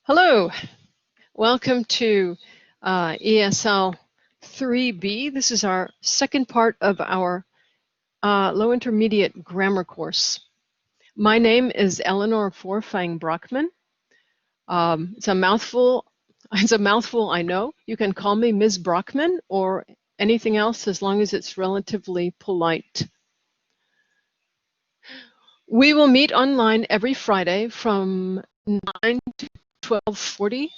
Hello, welcome to ESL 3B. This is our second part of our low intermediate grammar course. My name is Eleanor Forfang Brockman. It's a mouthful. It's a mouthful, I know. You can call me Ms. Brockman or anything else as long as it's relatively polite. We will meet online every Friday from 9 to 12:40.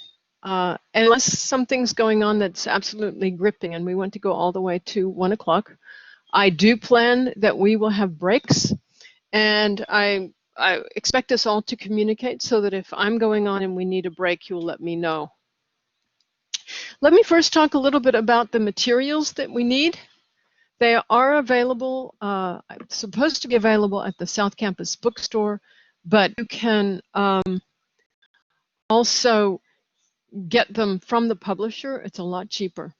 Unless something's going on that's absolutely gripping and we want to go all the way to 1 o'clock. I do plan that we will have breaks, and I expect us all to communicate so that if I'm going on and we need a break, you'll let me know. Let me first talk a little bit about the materials that we need. They are available, supposed to be available at the South Campus bookstore, but you can also get them from the publisher. It's a lot cheaper.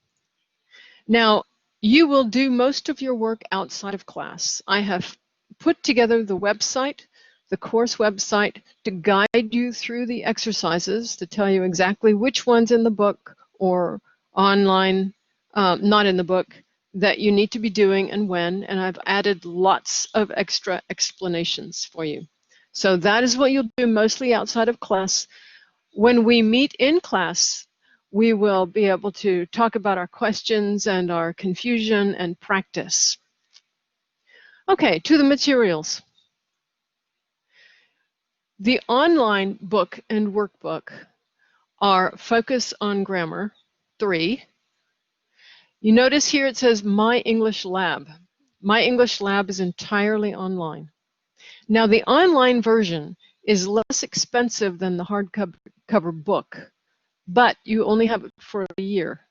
Now, you will do most of your work outside of class. I have put together the website, the course website, to guide you through the exercises, to tell you exactly which ones in the book or online, not in the book, that you need to be doing and when, and I've added lots of extra explanations for you. So that is what you'll do mostly outside of class. When we meet in class, we will be able to talk about our questions and our confusion and practice. Okay, to the materials. The online book and workbook are Focus on Grammar 3. You notice here it says My English Lab. My English Lab is entirely online. Now the online version is less expensive than the hardcover book, but you only have it for a year.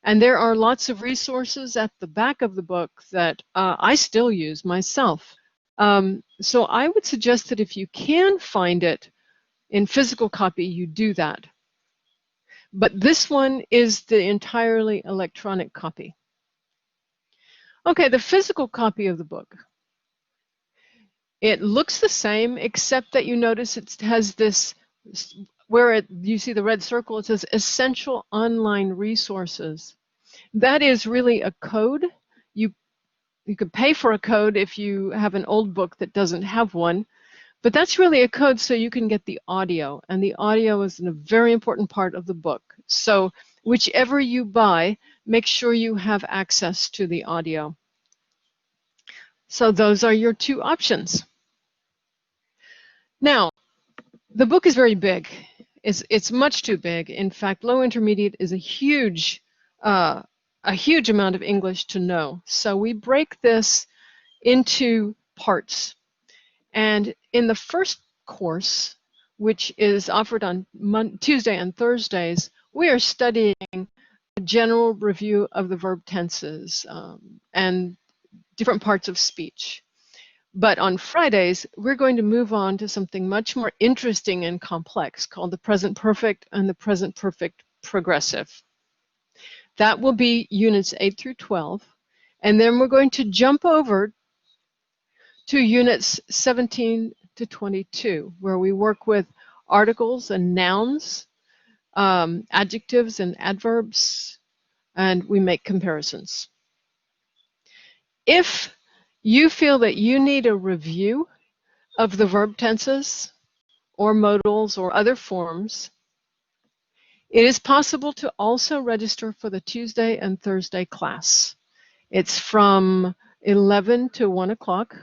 And there are lots of resources at the back of the book that I still use myself. So I would suggest that if you can find it in physical copy, you do that. But this one is the entirely electronic copy. Okay, the physical copy of the book. It looks the same, except that you notice it has this, where you see the red circle, it says Essential Online Resources. That is really a code. You could pay for a code if you have an old book that doesn't have one, but that's really a code so you can get the audio, and the audio is a very important part of the book. So whichever you buy, make sure you have access to the audio. So those are your two options. Now, the book is very big. It's much too big. In fact, low intermediate is a huge amount of English to know. So we break this into parts. And in the first course, which is offered on Tuesday and Thursdays, we are studying a general review of the verb tenses and different parts of speech. But on Fridays, we're going to move on to something much more interesting and complex called the present perfect and the present perfect progressive. That will be units 8 through 12. And then we're going to jump over to units 17 to 22, where we work with articles and nouns, adjectives and adverbs, and we make comparisons. If you feel that you need a review of the verb tenses or modals or other forms, it is possible to also register for the Tuesday and Thursday class. It's from 11 to 1 o'clock,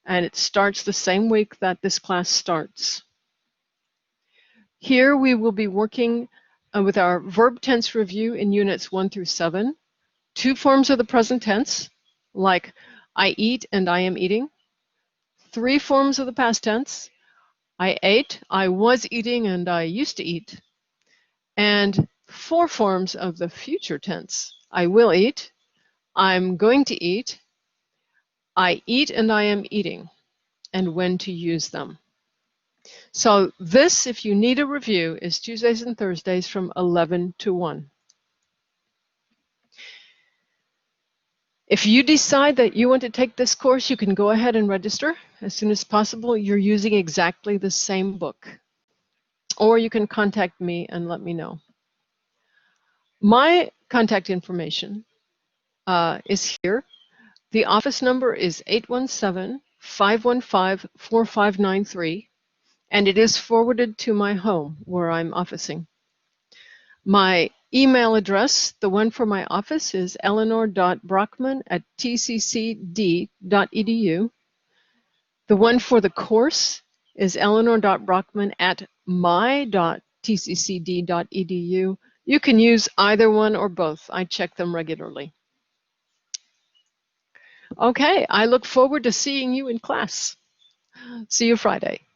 and it starts the same week that this class starts. Here we will be working with our verb tense review in units 1 through 7, 2 forms of the present tense, like I eat and I am eating, 3 forms of the past tense, I ate, I was eating, and I used to eat, and 4 forms of the future tense, I will eat, I'm going to eat, I eat and I am eating, and when to use them. So this, if you need a review, is Tuesdays and Thursdays from 11 to 1. If you decide that you want to take this course, you can go ahead and register as soon as possible. You're using exactly the same book. or you can contact me and let me know. My contact information is here. The office number is 817-515-4593, and it is forwarded to my home where I'm officing. My email address, the one for my office, is eleanor.brockman@tccd.edu. The one for the course is eleanor.brockman@my.tccd.edu. You can use either one or both. I check them regularly. Okay, I look forward to seeing you in class. See you Friday.